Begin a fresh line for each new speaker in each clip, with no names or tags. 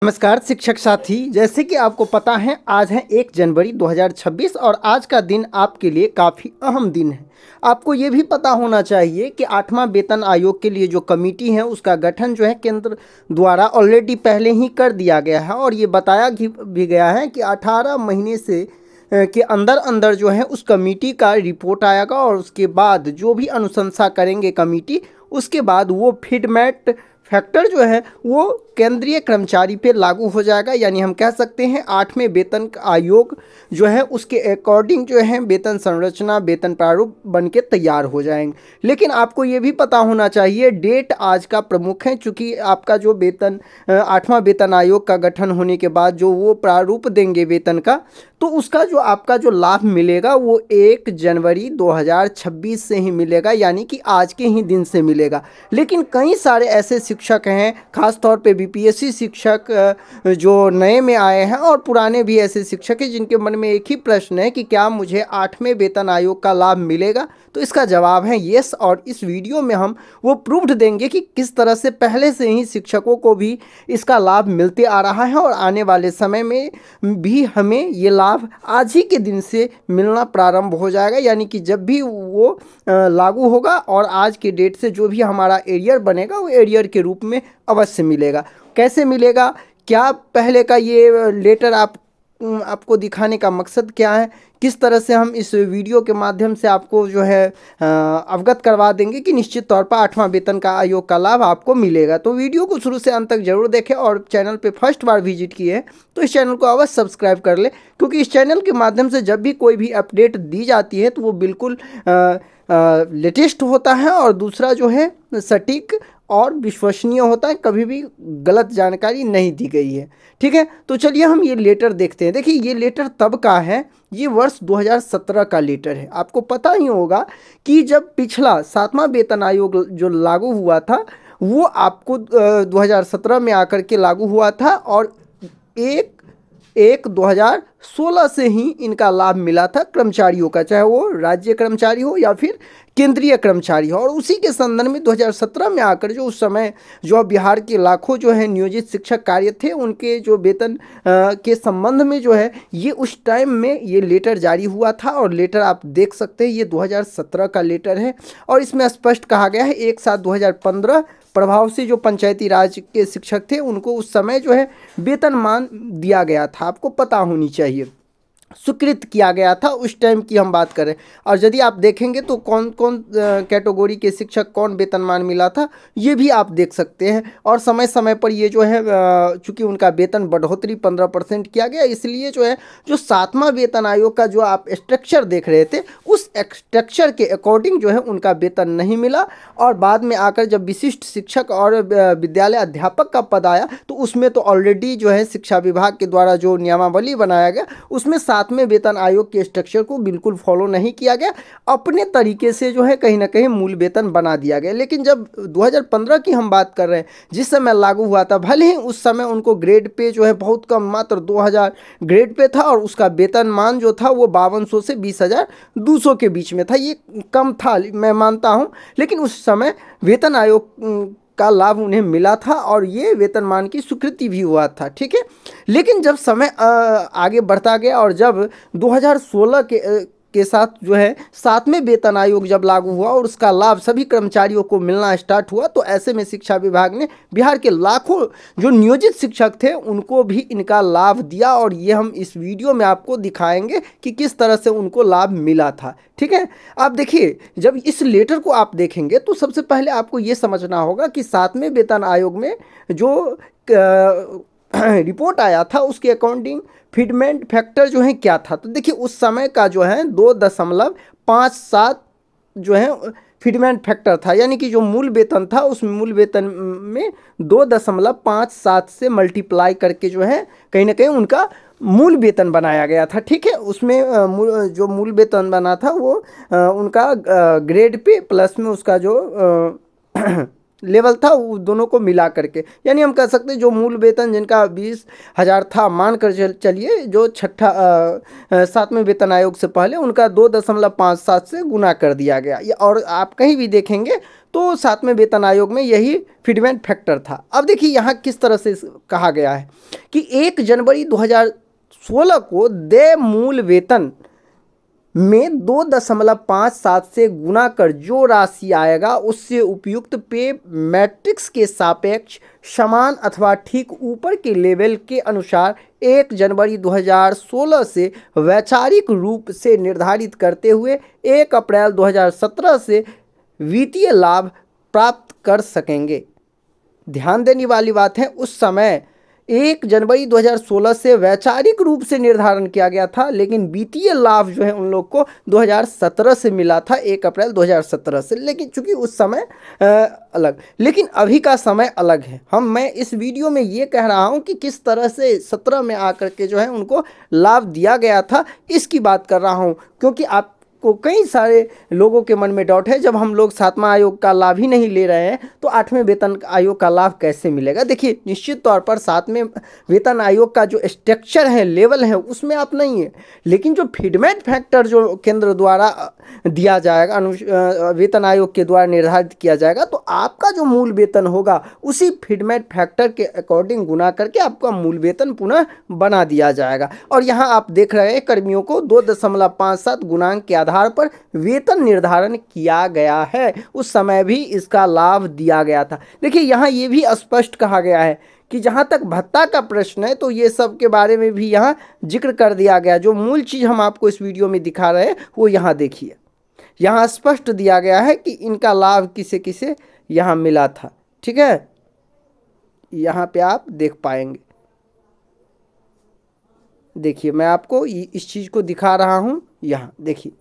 नमस्कार शिक्षक साथी। जैसे कि आपको पता है आज है 1 जनवरी 2026 और आज का दिन आपके लिए काफ़ी अहम दिन है। आपको ये भी पता होना चाहिए कि 8वां वेतन आयोग के लिए जो कमेटी है उसका गठन जो है केंद्र द्वारा ऑलरेडी पहले ही कर दिया गया है और ये बताया भी गया है कि 18 महीने से के अंदर अंदर जो है उस कमेटी का रिपोर्ट आएगा और उसके बाद जो भी अनुशंसा करेंगे कमेटी उसके बाद वो फीडबैक फैक्टर जो है वो केंद्रीय कर्मचारी पे लागू हो जाएगा। यानी हम कह सकते हैं 8वें वेतन आयोग जो है उसके अकॉर्डिंग जो है वेतन संरचना वेतन प्रारूप बन के तैयार हो जाएंगे। लेकिन आपको ये भी पता होना चाहिए डेट आज का प्रमुख है, चूँकि आपका जो वेतन 8वां वेतन आयोग का गठन होने के बाद जो वो प्रारूप देंगे वेतन का, तो उसका जो आपका जो लाभ मिलेगा वो 1 जनवरी 2026 से ही मिलेगा, यानी कि आज के ही दिन से मिलेगा। लेकिन कई सारे ऐसे शिक्षक हैं, खास तौर पे बीपीएससी शिक्षक जो नए में आए हैं और पुराने भी ऐसे शिक्षक हैं जिनके मन में एक ही प्रश्न है कि क्या मुझे 8वें वेतन आयोग का लाभ मिलेगा। तो इसका जवाब है यस, और इस वीडियो में हम वो प्रूफ देंगे कि किस तरह से पहले से ही शिक्षकों को भी इसका लाभ मिलते आ रहा है और आने वाले समय में भी हमें ये लाभ आज ही के दिन से मिलना प्रारंभ हो जाएगा। यानी कि जब भी वो लागू होगा और आज के डेट से जो भी हमारा एरियर बनेगा वो एरियर के रूप में अवश्य मिलेगा। कैसे मिलेगा, क्या पहले का ये लेटर आपको दिखाने का मकसद क्या है, किस तरह से हम इस वीडियो के माध्यम से आपको जो है अवगत करवा देंगे कि निश्चित तौर पर 8वां वेतन का आयोग का लाभ आपको मिलेगा। तो वीडियो को शुरू से अंत तक जरूर देखें और चैनल पे फर्स्ट बार विजिट किए हैं तो इस चैनल को अवश्य सब्सक्राइब कर ले, क्योंकि इस चैनल के माध्यम से जब भी कोई भी अपडेट दी जाती है तो वो बिल्कुल लेटेस्ट होता है और दूसरा जो है सटीक और विश्वसनीय होता है, कभी भी गलत जानकारी नहीं दी गई है। ठीक है, तो चलिए हम ये लेटर देखते हैं। देखिए ये लेटर तब का है, ये वर्ष 2017 का लेटर है। आपको पता ही होगा कि जब पिछला 7वां वेतन आयोग जो लागू हुआ था वो आपको 2017 में आकर के लागू हुआ था और 1/1/2016 से ही इनका लाभ मिला था कर्मचारियों का, चाहे वो राज्य कर्मचारी हो या फिर केंद्रीय कर्मचारी हो। और उसी के संदर्भ में 2017 में आकर जो उस समय जो बिहार के लाखों जो है नियोजित शिक्षक कार्य थे उनके जो वेतन के संबंध में जो है ये उस टाइम में ये लेटर जारी हुआ था। और लेटर आप देख सकते हैं ये 2017 का लेटर है और इसमें स्पष्ट कहा गया है 1/7/2015 प्रभाव से जो पंचायती राज के शिक्षक थे उनको उस समय जो है वेतनमान दिया गया था। आपको पता होनी चाहिए, स्वीकृत किया गया था उस टाइम की हम बात करें। और यदि आप देखेंगे तो कौन कौन कैटेगरी के शिक्षक कौन वेतनमान मिला था ये भी आप देख सकते हैं। और समय समय पर ये जो है चूँकि उनका वेतन बढ़ोतरी 15% किया गया, इसलिए जो है जो 7वां वेतन आयोग का जो आप स्ट्रक्चर देख रहे थे उस स्ट्रक्चर के अकॉर्डिंग जो है उनका वेतन नहीं मिला। और बाद में आकर जब विशिष्ट शिक्षक और विद्यालय अध्यापक का पद आया तो उसमें तो ऑलरेडी जो है शिक्षा विभाग के द्वारा जो नियमावली बनाया गया उसमें 7वें वेतन आयोग के स्ट्रक्चर को बिल्कुल फॉलो नहीं किया गया, अपने तरीके से जो है कहीं ना कहीं मूल वेतन बना दिया गया। लेकिन जब 2015 की हम बात कर रहे हैं जिस समय लागू हुआ था, भले ही उस समय उनको ग्रेड पे जो है बहुत कम मात्र 2000 ग्रेड पे था और उसका वेतनमान जो था वो 5200 से 20,200 के बीच में था। ये कम था मैं मानता हूँ, लेकिन उस समय वेतन आयोग का लाभ उन्हें मिला था और ये वेतनमान की स्वीकृति भी हुआ था। ठीक है, लेकिन जब समय आगे बढ़ता गया और जब 2016 के साथ जो है 7वें वेतन आयोग जब लागू हुआ और उसका लाभ सभी कर्मचारियों को मिलना स्टार्ट हुआ, तो ऐसे में शिक्षा विभाग ने बिहार के लाखों जो नियोजित शिक्षक थे उनको भी इनका लाभ दिया और ये हम इस वीडियो में आपको दिखाएंगे कि किस तरह से उनको लाभ मिला था। ठीक है, आप देखिए जब इस लेटर को आप देखेंगे तो सबसे पहले आपको ये समझना होगा कि 7वें वेतन आयोग में जो रिपोर्ट आया था उसके अकॉर्डिंग फिटमेंट फैक्टर जो है क्या था। तो देखिए उस समय का जो है 2.57 जो है फिटमेंट फैक्टर था, यानी कि जो मूल वेतन था उस मूल वेतन में 2.57 से मल्टीप्लाई करके जो है कहीं ना कहीं उनका मूल वेतन बनाया गया था। ठीक है, उसमें जो मूल वेतन बना था वो उनका ग्रेड पे प्लस में उसका जो लेवल था वो दोनों को मिला करके, यानी हम कह सकते हैं जो मूल वेतन जिनका 20,000 था मान कर चलिए, जो 7वें वेतन आयोग से पहले उनका 2.57 से गुना कर दिया गया। और आप कहीं भी देखेंगे तो 7वें वेतन आयोग में यही फिटमेंट फैक्टर था। अब देखिए यहाँ किस तरह से कहा गया है कि 1 जनवरी 2016 को देय मूल वेतन में 2.57 से गुना कर जो राशि आएगा उससे उपयुक्त पे मैट्रिक्स के सापेक्ष समान अथवा ठीक ऊपर के लेवल के अनुसार 1 जनवरी 2016 से वैचारिक रूप से निर्धारित करते हुए 1 अप्रैल 2017 से वित्तीय लाभ प्राप्त कर सकेंगे। ध्यान देने वाली बात है, उस समय 1 जनवरी 2016 से वैचारिक रूप से निर्धारण किया गया था, लेकिन वित्तीय लाभ जो है उन लोग को 2017 से मिला था, 1 अप्रैल 2017 से। लेकिन चूंकि उस समय अलग, लेकिन अभी का समय अलग है। मैं इस वीडियो में ये कह रहा हूँ कि किस तरह से 17 में आकर के जो है उनको लाभ दिया गया था, इसकी बात कर रहा हूँ, क्योंकि आप को कई सारे लोगों के मन में डाउट है, जब हम लोग 7वां आयोग का लाभ ही नहीं ले रहे हैं तो 8वें वेतन आयोग का लाभ कैसे मिलेगा। देखिए, निश्चित तौर पर 7वें वेतन आयोग का जो स्ट्रक्चर है, लेवल है, उसमें आप नहीं है, लेकिन जो फीडबैक फैक्टर जो केंद्र द्वारा दिया जाएगा, वेतन आयोग के द्वारा निर्धारित किया जाएगा, तो आपका जो मूल वेतन होगा उसी फीडबैक फैक्टर के अकॉर्डिंग गुना करके आपका मूल वेतन पुनः बना दिया जाएगा। और यहाँ आप देख रहे हैं कर्मियों को 2.57 गुणांक के आधार पर वेतन निर्धारण किया गया है। उस समय भी इसका लाभ दिया गया था। देखिए, यहाँ ये भी स्पष्ट कहा गया है कि जहाँ तक भत्ता का प्रश्न है तो ये सब के बारे में भी यहाँ जिक्र कर दिया गया। जो मूल चीज़ हम आपको इस वीडियो में दिखा रहे हैं वो यहाँ देखिए, यहाँ स्पष्ट दिया गया है कि इनका लाभ किसे किसे यहाँ मिला था। ठीक है, यहाँ पे आप देख पाएंगे। देखिए, मैं आपको इस चीज़ को दिखा रहा हूँ। यहाँ देखिए,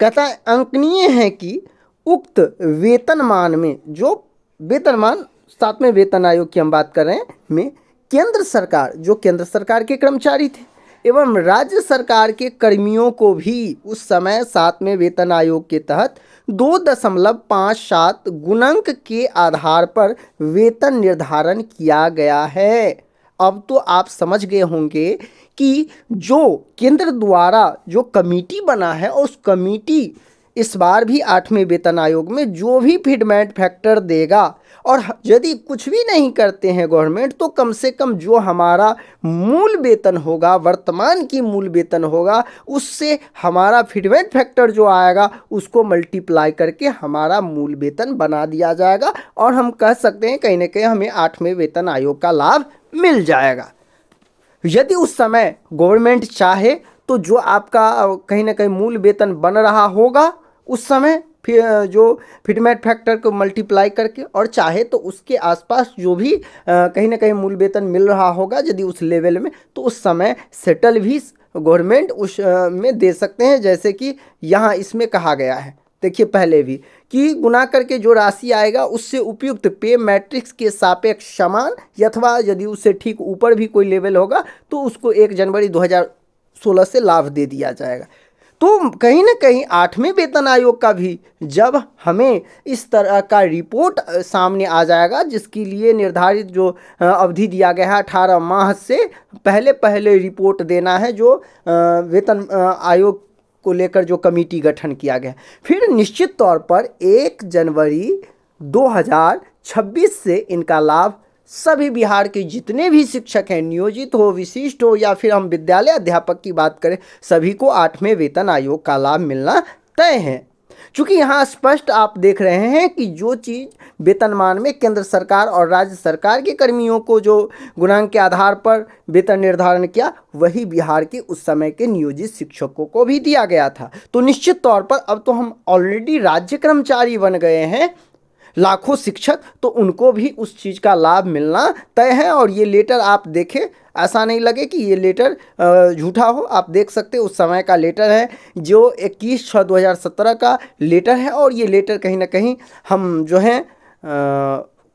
कहता है अंकनीय है कि उक्त वेतनमान में, जो वेतनमान 7वें वेतन आयोग की हम बात कर रहे हैं, में केंद्र सरकार, जो केंद्र सरकार के कर्मचारी थे एवं राज्य सरकार के कर्मियों को भी उस समय 7वें वेतन आयोग के तहत 2.57 गुणांक के आधार पर वेतन निर्धारण किया गया है। अब तो आप समझ गए होंगे कि जो केंद्र द्वारा जो कमेटी बना है, और उस कमेटी इस बार भी 8वें वेतन आयोग में जो भी फीडबैक फैक्टर देगा, और यदि कुछ भी नहीं करते हैं गवर्नमेंट, तो कम से कम जो हमारा मूल वेतन होगा, वर्तमान की मूल वेतन होगा, उससे हमारा फीडबैक फैक्टर जो आएगा उसको मल्टीप्लाई करके हमारा मूल वेतन बना दिया जाएगा, और हम कह सकते हैं कहीं ना कहीं हमें 8वें वेतन आयोग का लाभ मिल जाएगा। यदि उस समय गवर्नमेंट चाहे तो जो आपका कहीं ना कहीं मूल वेतन बन रहा होगा उस समय, फिर जो फीडबैक फैक्टर को मल्टीप्लाई करके, और चाहे तो उसके आसपास जो भी कहीं ना कहीं मूल वेतन मिल रहा होगा यदि उस लेवल में, तो उस समय सेटल भी गवर्नमेंट उस में दे सकते हैं। जैसे कि यहाँ इसमें कहा गया है, देखिए पहले भी, कि गुना करके जो राशि आएगा उससे उपयुक्त पे मैट्रिक्स के सापेक्ष समान, अथवा यदि उससे ठीक ऊपर भी कोई लेवल होगा तो उसको 1 जनवरी 2016 से लाभ दे दिया जाएगा। तो कहीं ना कहीं 8वें वेतन आयोग का भी जब हमें इस तरह का रिपोर्ट सामने आ जाएगा, जिसके लिए निर्धारित जो अवधि दिया गया है 18 माह से पहले रिपोर्ट देना है, जो वेतन आयोग को लेकर जो कमेटी गठन किया गया, फिर निश्चित तौर पर 1 जनवरी 2026 से इनका लाभ सभी बिहार के जितने भी शिक्षक हैं, नियोजित हो, विशिष्ट हो, या फिर हम विद्यालय अध्यापक की बात करें, सभी को 8वें वेतन आयोग का लाभ मिलना तय है। चूँकि यहाँ स्पष्ट आप देख रहे हैं कि जो चीज़ वेतनमान में केंद्र सरकार और राज्य सरकार के कर्मियों को जो गुणांक के आधार पर वेतन निर्धारण किया, वही बिहार के उस समय के नियोजित शिक्षकों को भी दिया गया था। तो निश्चित तौर पर अब तो हम ऑलरेडी राज्य कर्मचारी बन गए हैं, लाखों शिक्षक, तो उनको भी उस चीज़ का लाभ मिलना तय है। और ये लेटर आप देखें, ऐसा नहीं लगे कि ये लेटर झूठा हो। आप देख सकते उस समय का लेटर है, जो 21/6/2017 का लेटर है, और ये लेटर कहीं ना कहीं हम जो है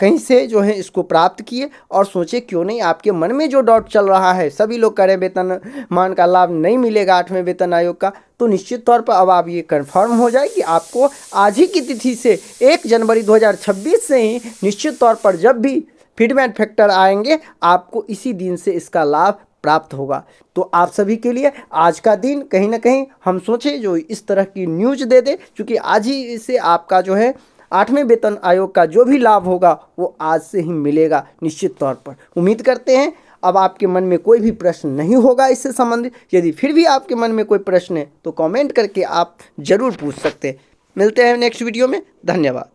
कहीं से जो है इसको प्राप्त किए, और सोचे क्यों नहीं आपके मन में जो डाउट चल रहा है, सभी लोग कह रहे हैं वेतनमान का लाभ नहीं मिलेगा 8वें वेतन आयोग का, तो निश्चित तौर पर अब आप ये कंफर्म हो जाए कि आपको आज ही की तिथि से 1 जनवरी 2026 से ही निश्चित तौर पर जब भी फीडबैक फैक्टर आएंगे, आपको इसी दिन से इसका लाभ प्राप्त होगा। तो आप सभी के लिए आज का दिन कहीं ना कहीं हम सोचे जो इस तरह की न्यूज दे दे, क्योंकि आज ही से आपका जो है 8वें वेतन आयोग का जो भी लाभ होगा वो आज से ही मिलेगा निश्चित तौर पर। उम्मीद करते हैं अब आपके मन में कोई भी प्रश्न नहीं होगा इससे संबंधित। यदि फिर भी आपके मन में कोई प्रश्न है तो कमेंट करके आप ज़रूर पूछ सकते हैं। मिलते हैं नेक्स्ट वीडियो में। धन्यवाद।